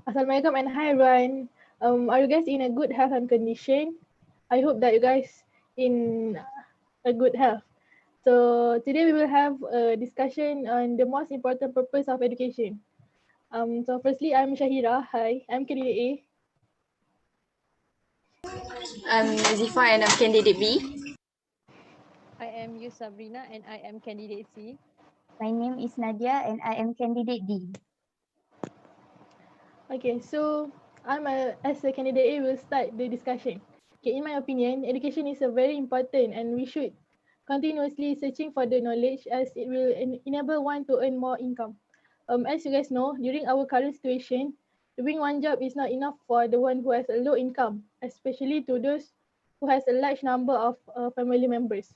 Assalamualaikum and hi everyone. Are you guys in a good health and condition? I hope that you guys in a good health. So today we will have a discussion on the most important purpose of education. So firstly, I'm Syahirah. Hi, I'm candidate A. I'm Nazifa and I'm candidate B. I am Yus Sabrina and I am candidate C. My name is Nadia and I am candidate D. Okay, so as a candidate A, will start the discussion. Okay, in my opinion, education is a very important and we should continuously searching for the knowledge as it will enable one to earn more income. As you guys know, during our current situation, doing one job is not enough for the one who has a low income, especially to those who has a large number of family members.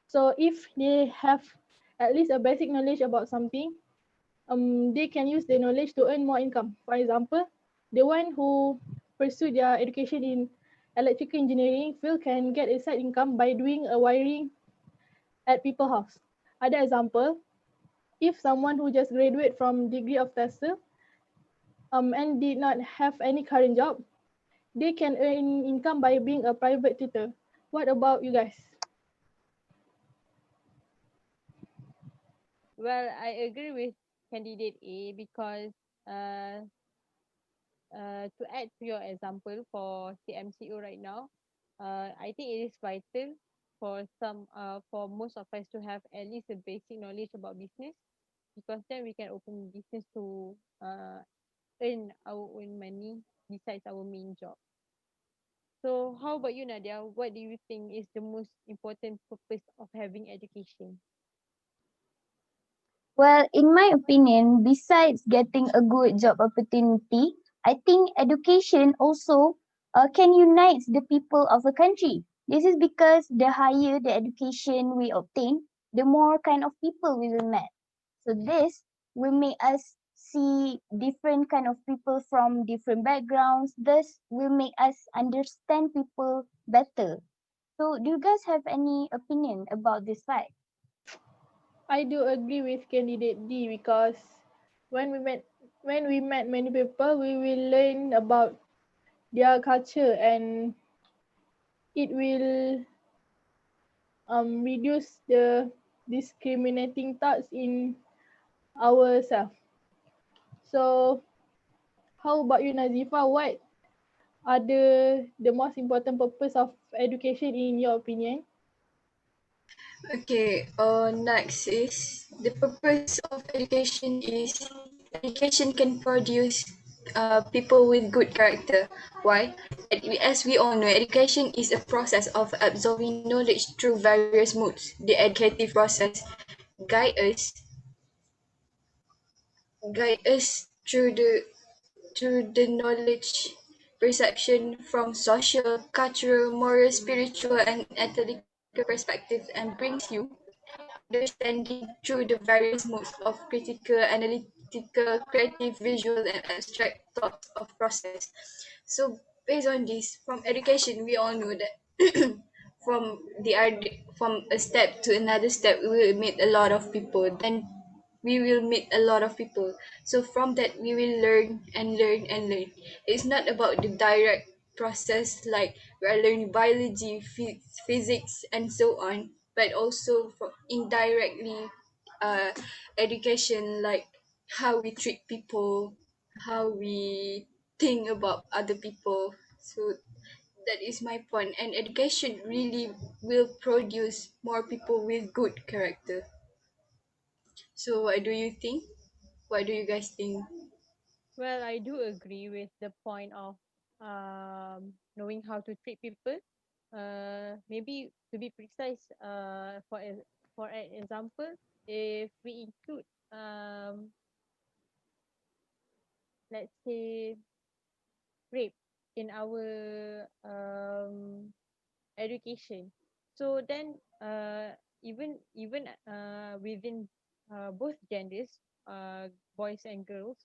So if they have at least a basic knowledge about something, they can use the knowledge to earn more income. For example, the one who pursue their education in electrical engineering field can get a side income by doing a wiring at people house. Other example, if someone who just graduate from degree of tester and did not have any current job, they can earn income by being a private tutor. What about you guys? Well, I agree with candidate A because uh, to add to your example for CMCO right now, I think it is vital for most of us to have at least a basic knowledge about business because then we can open business to earn our own money besides our main job. So how about you, Nadia? What do you think is the most important purpose of having education? Well, in my opinion, besides getting a good job opportunity, I think education also can unite the people of a country. This is because the higher the education we obtain, the more kind of people we will meet. So this will make us see different kind of people from different backgrounds. This will make us understand people better. So do you guys have any opinion about this fact? I do agree with candidate D because when we met when we met many people, we will learn about their culture and it will reduce the discriminating thoughts in ourselves. So how about you, Nazifa? What are the most important purpose of education in your opinion? Okay, next is the purpose of education can produce people with good character. Why? As we all know, education is a process of absorbing knowledge through various modes. The educative process guide us guide us through the knowledge perception from social, cultural, moral, spiritual, and ethical perspective and brings you understanding through the various modes of critical, analytical, creative, visual, and abstract thoughts of process. So based on this, from education, we all know that from a step to another step, we will meet a lot of people. Then we will meet a lot of people. So from that, we will learn and learn and learn. It's not about the direct process like we are learning biology, physics, and so on, but also for indirectly uh, education like how we treat people, how we think about other people. So that is my point. And education really will produce more people with good character. So what do you think? What do you guys think? Well, I do agree with the point of knowing how to treat people. Maybe to be precise, for an example, if we include let's say rape in our education, so then even within both genders, boys and girls,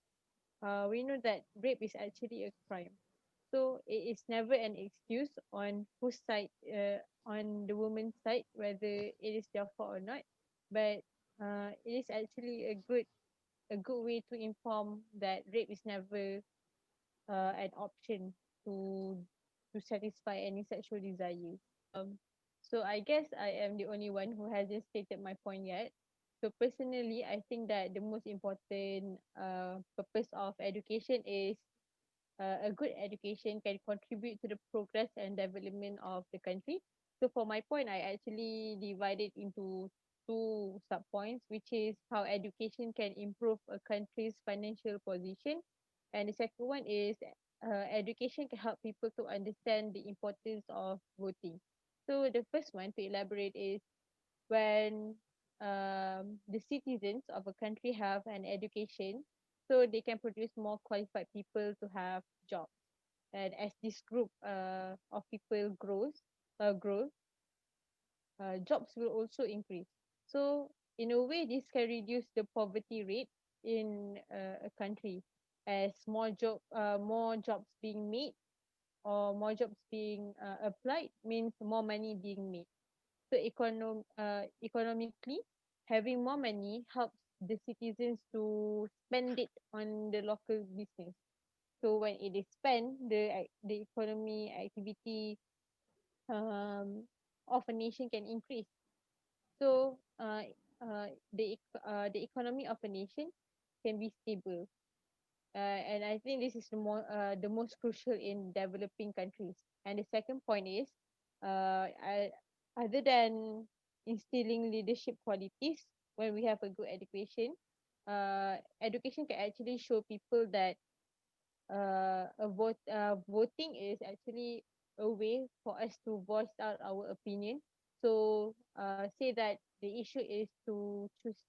we know that rape is actually a crime. So it is never an excuse on whose side, on the woman's side, whether it is their fault or not. But it is actually a good way to inform that rape is never an option to satisfy any sexual desire. So I guess I am the only one who hasn't stated my point yet. So personally, I think that the most important purpose of education is a good education can contribute to the progress and development of the country. So for my point, I actually divide it into two sub-points, which is how education can improve a country's financial position. And the second one is education can help people to understand the importance of voting. So the first one to elaborate is when the citizens of a country have an education, so they can produce more qualified people to have jobs. And as this group of people grows, jobs will also increase. So in a way, this can reduce the poverty rate in a country, as more jobs being made or more jobs being applied means more money being made. So economically, having more money helps the citizens to spend it on the local business. So when it is spent, the economy activity of a nation can increase. So the economy of a nation can be stable. And I think this is the most crucial in developing countries. And the second point is, other than instilling leadership qualities, when we have a good education, education can actually show people that voting is actually a way for us to voice out our opinion. So say that the issue is to choose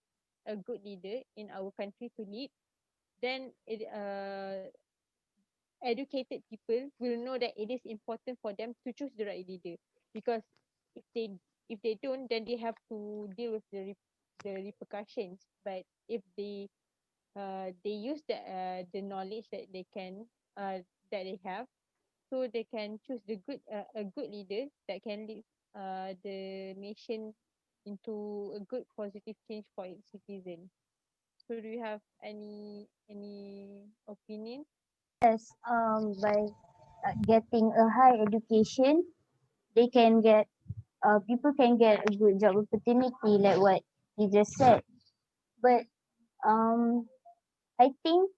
a good leader in our country to lead, then educated people will know that it is important for them to choose the right leader, because if they don't, then they have to deal with the repercussions. But if they use the knowledge that they can that they have, so they can choose a good leader that can lead the nation into a good positive change for its citizen. So do you have any opinion? Yes, by getting a high education, they can get people can get a good job opportunity, like what you just said. But um, I think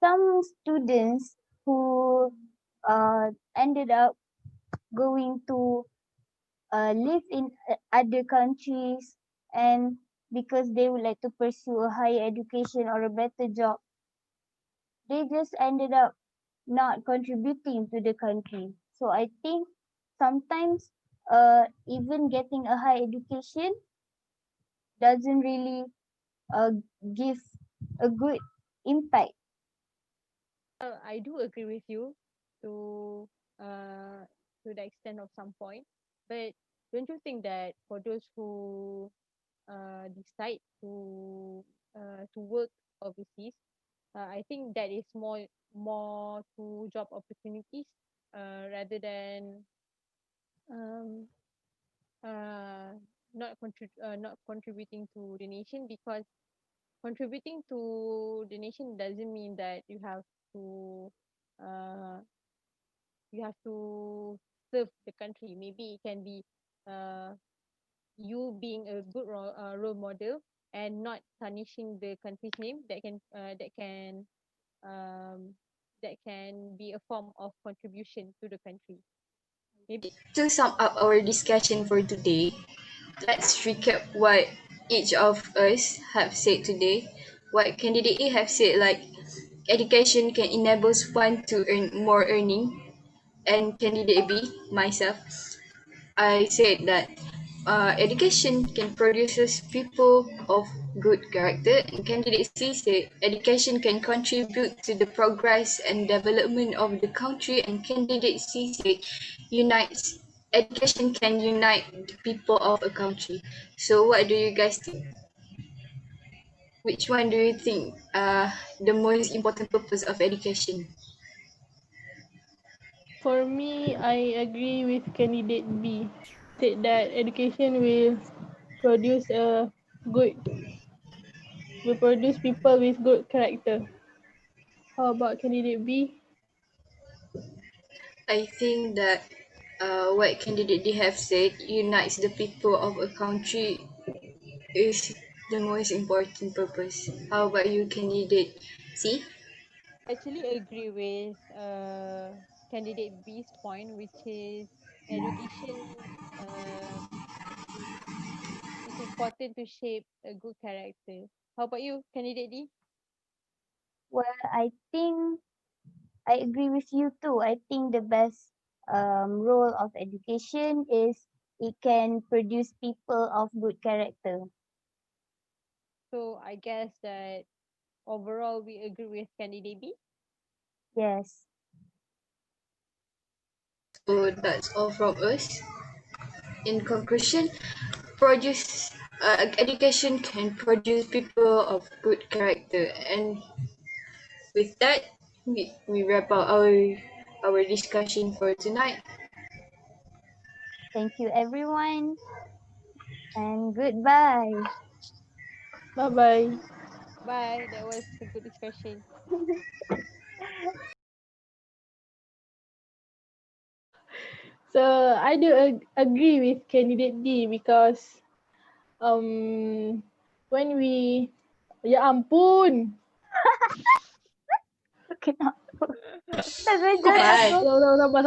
some students who ended up going to live in other countries, and because they would like to pursue a higher education or a better job, they just ended up not contributing to the country. So I think sometimes even getting a high education doesn't really uh, give a good impact. I do agree with you to uh to the extent of some point, but don't you think that for those who decide to work overseas, I think that is more to job opportunities rather than um uh not contributing to the nation, because contributing to the nation doesn't mean that to uh you have to serve the country. Maybe it can be uh you being a good role model and not tarnishing the country's name. Um that can be a form of contribution to the country. Maybe. To sum up our discussion for today, let's recap what each of us have said today. What candidate A have said, like education can enable one to earn more earning, and candidate B, myself, I said that education can produce people of good character, and candidate C said education can contribute to the progress and development of the country, and candidate C said unites education can unite the people of a country. So what do you guys think? Which one do you think the most important purpose of education? For me, I agree with candidate B. Said that education produce a good will produce people with good character. How about candidate B? I think that what candidate they have said unites the people of a country is the most important purpose. How about you, candidate C? Actually agree with candidate B's point, which is education uh, is important to shape a good character. How about you, candidate D? Well, I think I agree with you too. I think the best role of education is it can produce people of good character. So I guess that overall we agree with candidate B. Yes. So that's all from us. In conclusion, produce education can produce people of good character, and with that, we wrap up our discussion for tonight. Thank you everyone and goodbye. Bye bye. Bye. That was a good discussion. So I do agree with candidate D because um when we ya ampun. Kenapa? Dah belajar Bye. aku. Sabar, sabar,